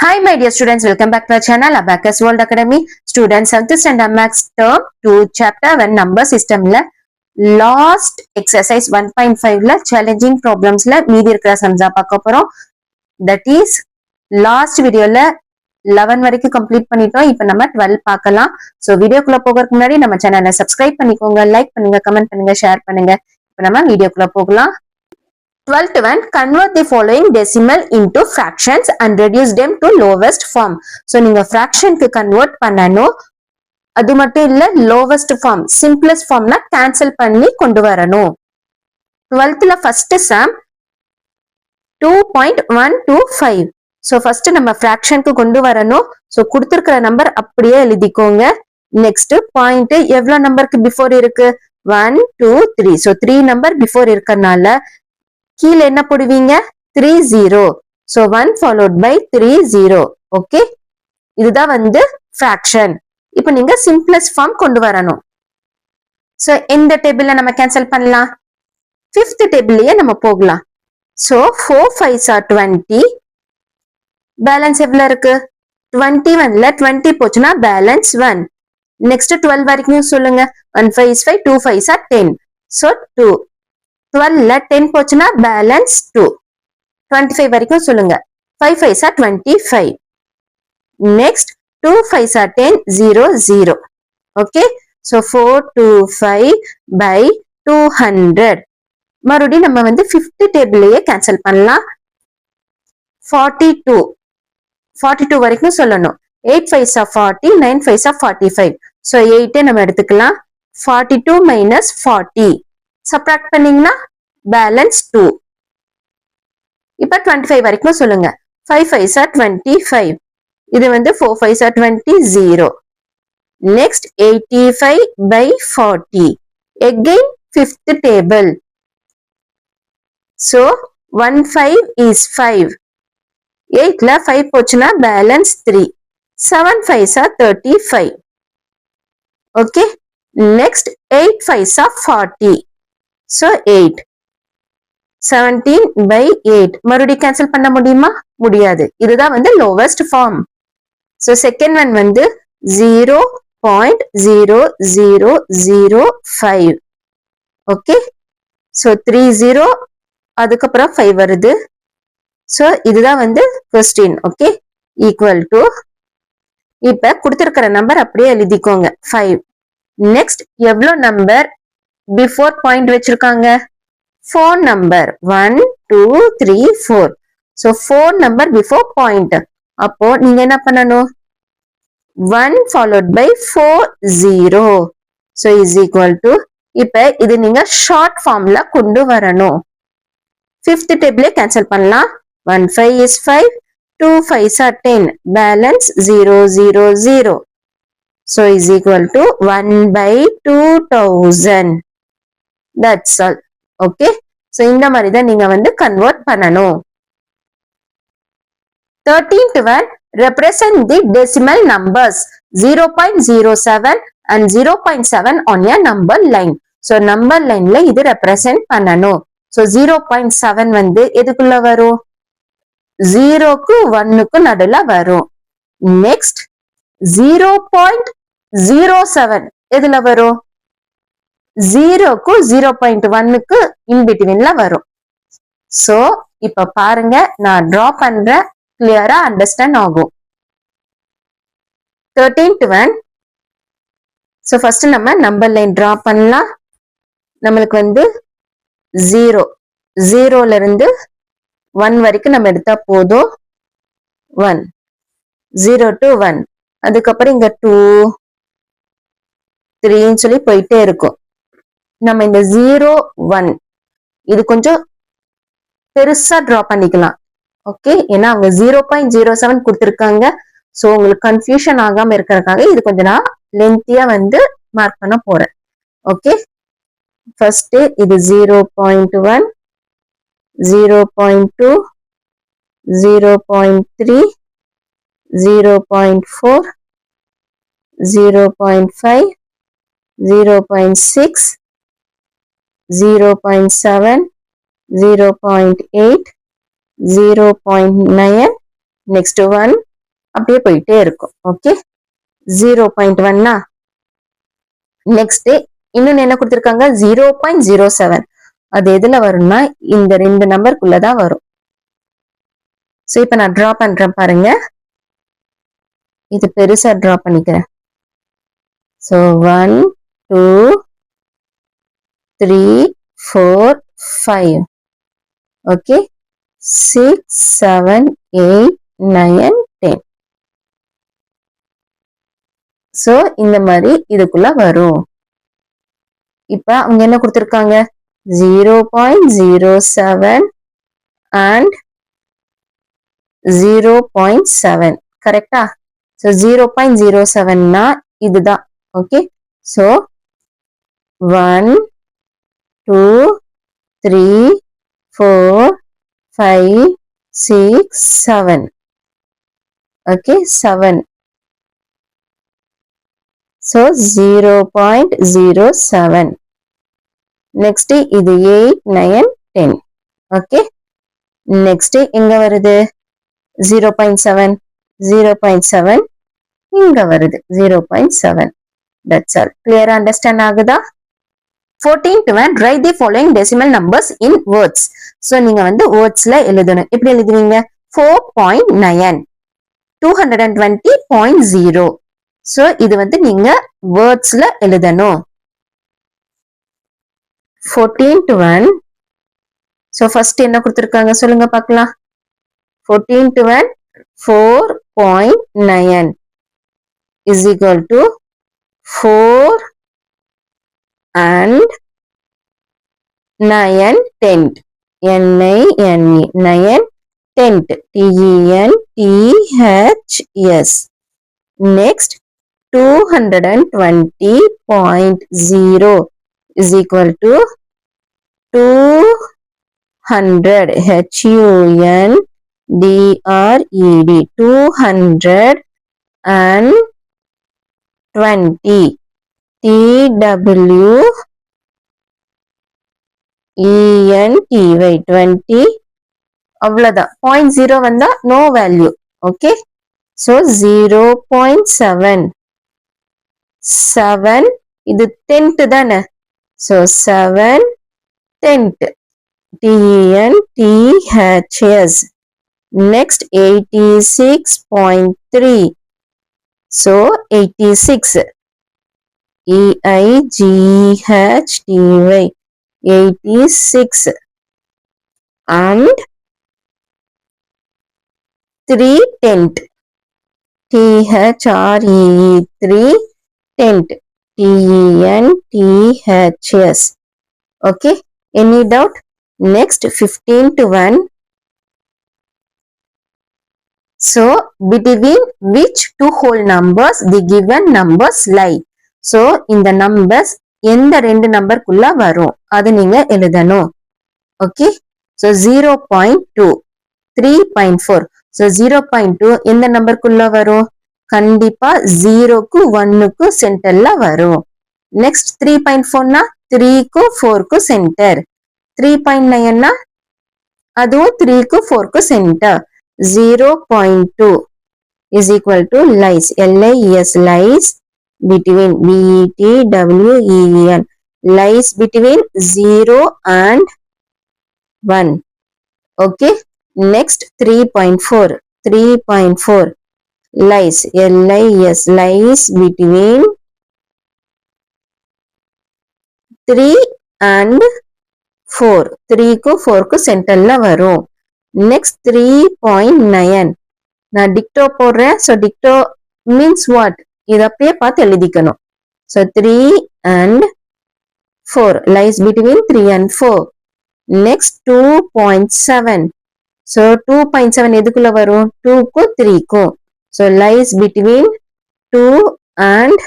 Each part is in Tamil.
Hi my dear students, welcome back to our channel Abacus World Academy. Students, 7th standard maths term 2 chapter 1 number system la last exercise 1.5 la challenging problems la மீதி இருக்கிற சம்ஸா பார்க்க போறோம். That is last video la 11 வரைக்கும் கம்ப்ளீட் பண்ணிட்டோம். இப்போ நம்ம 12 பார்க்கலாம். So வீடியோக்குள்ள போகிறதுக்கு முன்னாடி நம்ம சேனலை சப்ஸ்கிரைப் பண்ணிக்கோங்க, லைக் பண்ணுங்க, கமெண்ட் பண்ணுங்க, ஷேர் பண்ணுங்க. இப்போ நம்ம வீடியோக்குள்ள போகலாம். 12th one, convert the following decimal into fractions and reduce them to lowest form. So நீங்க fraction க்கு convert பண்ணனும். அது மட்டும் இல்ல lowest form, simplest formனா cancel பண்ணி கொண்டு வரணும். 12th ல first sum 2.125. So first நம்ம fraction க்கு கொண்டு வரணும். So கொடுத்திருக்கிற நம்பர் அப்படியே எழுதிக்கோங்க. Next point எவ்வளவு நம்பருக்கு before இருக்கு? 1 2 3. So 3 நம்பர் before இருக்கறனால கீழ என்ன போடுவீங்க? 30. So 1 followed by 30. Okay. இதுதான் வந்து fraction. இப்போ நீங்க simplest form கொண்டு வரணும். So இந்த டேபிள்ல நம்ம கேன்சல் பண்ணலாம். 5th டேபிள்லயே நம்ம போகலாம். So 4 5s are 20. பேலன்ஸ் எவ்வளவு இருக்கு? 21ல 20 போச்சுன்னா பேலன்ஸ் 1. Next 12 வரைக்கும் சொல்லுங்க. 1 5 is 5, 2 5s are 10. So 2. 12ல 10 போச்சுன்னா பேலன்ஸ் 2. 25 வரைக்கும் சொல்லுங்க. 5 5s are 25. Next 2 5s are 10, 0 0. Okay. So 425 by 200. மறுபடியும் நம்ம வந்து 5th டேபிளையே கேன்சல் பண்ணலாம். 42. 42 வரைக்கும் சொல்லணும். 8 5s are 40, 9 5s are 45. So 8 நம்ம எடுத்துக்கலாம். 42 minus 40. சப்ராக்ட் பண்ணீங்கன்னா பேலன்ஸ் 2. இப்ப 25 வரைக்கும் சொல்லுங்க. 5 5s are 25. இது வந்து 4 5s are 20, 0. Next 85 by 40. Again 5th table. So 1 5 is 5. 8ல 5 போச்சுன்னா balance 3. 7 5s are 35. Okay. Next 8 5s are 40. So 8. 17 by 8. மறுபடியும் கேன்சல் பண்ண முடியுமா? முடியாது. இதுதான் வந்து lowest form. So second one வந்து 0.0005. Okay. So 30 அதுக்கப்புறம் 5 வருது. So இதுதான் வந்து question. Okay. Equal to இப்ப கொடுத்திருக்கிற நம்பர் அப்படியே எழுதிக்கோங்க. 5. Next எவ்வளவு நம்பர் before point வச்சிருக்காங்க? 4 number. 1 2 3 4. So 4 number before point. அப்போ நீங்க என்ன பண்ணணும்? 1 followed by 4 0. So is equal to இப்ப இது நீங்க short formல கொண்டு வரணும். 5th table cancel பண்ணலாம். 1 5 is 5, 2 5s are 10. Balance 0 0 0. So is equal to 1 by 2000. That's all. Okay. So இந்த மாதிரி தான் நீங்க வந்து கன்வர்ட் பண்ணணும். 13th one, represent the decimal numbers 0.07 and 0.7 on a number line. So number lineல இது represent பண்ணணும். So 0.7 வந்து எதுக்குள்ள வரும்? 0க்கு 1க்கு நடுல வரும். Next 0.07 எதுல வரும்? 0க்கு 0.1க்கு in betweenல வரும். So இப்ப பாருங்க, நான் draw பண்றேன், clear-ஆ understand ஆகும். 13th one. So first நம்ம number line draw பண்ணலாம். நம்மளுக்கு வந்து 0ல இருந்து 1 வரைக்கும் நம்ம எடுத்தா போதும். 1 0 to 1. அதுக்கப்புறம் இங்க 2 3 சொல்லி போயிட்டே இருக்கும். நம்ம இந்த 0 1 இது கொஞ்சம் பெருசா டிரா பண்ணிக்கலாம். ஓகே. ஏன்னா அவங்க 0.07 கொடுத்திருக்காங்க. சோ உங்களுக்கு கன்ஃபியூஷன் ஆகாம இருக்கிறதுக்காக இது கொஞ்சம் நான் லென்த்தியா வந்து மார்க் பண்ண போறேன். ஓகே. ஃபர்ஸ்ட் இது 0.1 0.2 0.3 0.4 0.5 0.6 0.7 0.8 0.9 next one அப்படியே போயிட்டே இருக்கும். ஓகே, 0.1. நெக்ஸ்ட் இன்னொன்னு என்ன கொடுத்திருக்காங்க, 0.07. அது எதுல வரும்னா இந்த ரெண்டு நம்பருக்குள்ளதான் வரும். சோ இப்ப நான் டிரா பண்றேன் பாருங்க, இது பெருசா டிரா பண்ணிக்கிறேன். சோ 1 2 3 4 5. ஓகே, 6 7 8 9 10. சோ இந்த மாதிரி இதுக்குள்ள வரும். இப்ப அவங்க என்ன கொடுத்திருக்காங்க, 0.07 and 0.7. கரெக்டா? சோ 0.07னா இதுதான். Okay, so 1 2 3 4 5 6 7. Okay, 7. so 0.07. next இது 8 9 10. ஓகே, next எங்க வருது 0.7 0.7 இங்க வருது 0.7. that's all. clear understand ஆகுதா? 14th write the following decimal numbers in words. so நீங்க வந்து wordsல எழுதணும். எப்படி எழுதுவீங்க? 4.9 220.0. so இது வந்து நீங்க wordsல எழுதணும். 14th one. so first என்ன கொடுத்திருக்காங்க சொல்லுங்க பார்க்கலாம். 14th one 4.9 is equal to 4 and 9 tenth. N-I-N-E 9 tenth. T-E-N-T-H-S. next 220.0 is equal to 200 H-U-N-D-R-E-D 220 T-W-E-N-T-Y 20. அவ்வளவுதான். 0.0 வந்தா no value. okay, so 0.7 7 இது 10th தானே, so 7 10th. T-E-N-T-H-S. next 86.3. so 86 E-I-G-H-T-Y 86 and 3 tenth. T-H-R-E-E 3 tenth. T-E-N-T-H-S. okay, any doubt? next 15th one. so between which two whole numbers the given numbers lie. so இந்த numbers எந்த ரெண்டு நம்பருக்குள்ள வரும் அது நீங்க எழுதணும். okay, so 0.2 3.4. so 0.2 எந்த நம்பருக்குள்ள வரும்? கண்டிப்பா 0க்கு 1க்கு சென்டர்ல வரும். next 3.4னா 3க்கு 4க்கு centre. 3.9னா அதுவும் 3க்கு 4க்கு centre. 0.2 is equal to lies L-I-E-S lies between B-E-T-W-E-E-N lies between 0 and 1. okay, next 3.4 3.4 lies L-I-S lies between 3 and 4. 3க்கு 4க்கு சென்டர்ல வரும். next 3.9 நான் டிக்டோ போடுறேன். so டிக்டோ means what? இத அப்படியே பார்த்து எழுதிக்கணும். so 3 and 4 lies between 3 and 4. next 2.7. so 2.7 எதுக்குள்ள வரும்? 2க்கு 3க்கும். so lies between 2 and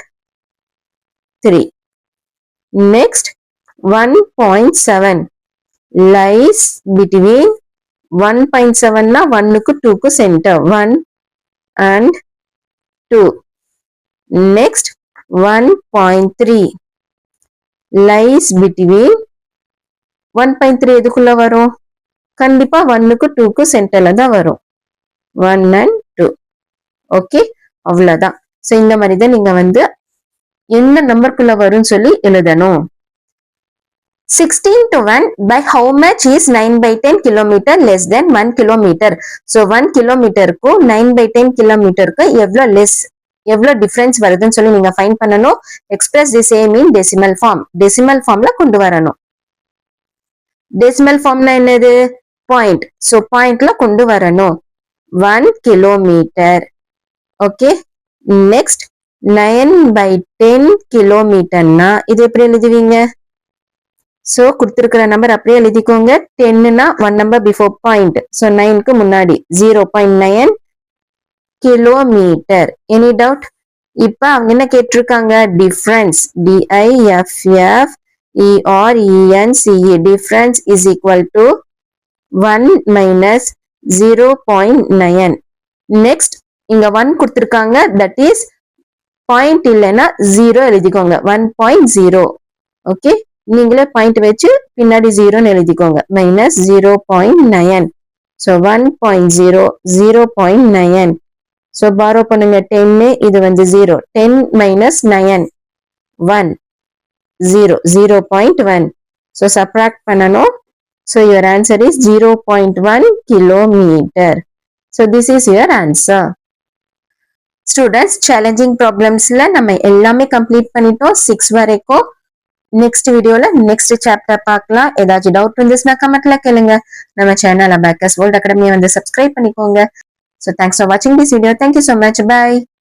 3. next 1.7 lies between 1.7 na 1க்கு 2க்கு center 1 and 2. next 1.3 lies between 1.3 எதுக்குள்ள வரும்? கண்டிப்பா 1க்கு 2க்கு சென்டர்ல தான் வரும். 1 and 2. ஓகே, அவ்வளவுதான். சோ இந்த மாதிரி தான் நீங்க வந்து எந்த நம்பருக்குள்ள வரும்னு சொல்லி எழுதணும். 16 to 1 by how much is 9 by 10 kilometer less than 1 kilometer? So 1 kilometerக்கும் 9 by 10 kilometerக்கு எவ்வளவு less, எவ்வளவு டிஃபரன்ஸ் வருதுன்னு சொல்லி நீங்க ஃபைண்ட் பண்ணணும். Express the same in decimal form. Decimal ஃபார்ம்ல கொண்டு வரணும். டெசிமல் ஃபார்ம்னா என்னது? பாயிண்ட். சோ பாயிண்ட்ல கொண்டு வரணும். 1 கிலோமீட்டர். ஓகே, நெக்ஸ்ட் 9 by 10 கிலோமீட்டர்னா இது எப்படி எழுதுவீங்க? சோ கொடுத்திருக்கிற நம்பர் அப்படியே எழுதிக்கோங்க. 10னா 1 நம்பர் பிஃபோர் பாயிண்ட். சோ 9க்கு முன்னாடி 0.9 கிலோமீட்டர். Any doubt? இப்ப அவங்க என்ன கேட்டிருக்காங்க? Difference. DIFFERENCE. Difference is equal to 1 minus 0.9. Next இங்க 1 கொடுத்திருக்காங்க, தட் இஸ் பாயிண்ட் இல்லைன்னா 0 எழுதிக்கோங்க. 1.0. ஓகே, நீங்களே பாயிண்ட் வச்சு பின்னாடி 0 எழுதிக்கோங்க. மைனஸ் 0.9. ஸோ 1.0 0.9. ஸோ பாரோ பண்ணுங்க 10, இது வந்து 0. 10 மைனஸ் 9 1 0 0.1. ஸோ சப்ராக்ட் பண்ணணும். So your answer is 0.1 kilometre. So this is your answer. Students, challenging ப்ராப்ளம்ஸ்ல நம்ம எல்லாமே கம்ப்ளீட் பண்ணிட்டோம் 6 வரைக்கும். நெக்ஸ்ட் வீடியோல நெக்ஸ்ட் சாப்டர் பார்க்கலாம். ஏதாச்சும் டவுட் இருந்துச்சுன்னா கமெண்ட்ல கேளுங்க. நம்ம சேனல் அபாக்கஸ் வேர்ல்ட் அகாடமியை வந்து சப்ஸ்கிரைப் பண்ணிக்கோங்க. So thanks for watching this video. Thank you so much. Bye.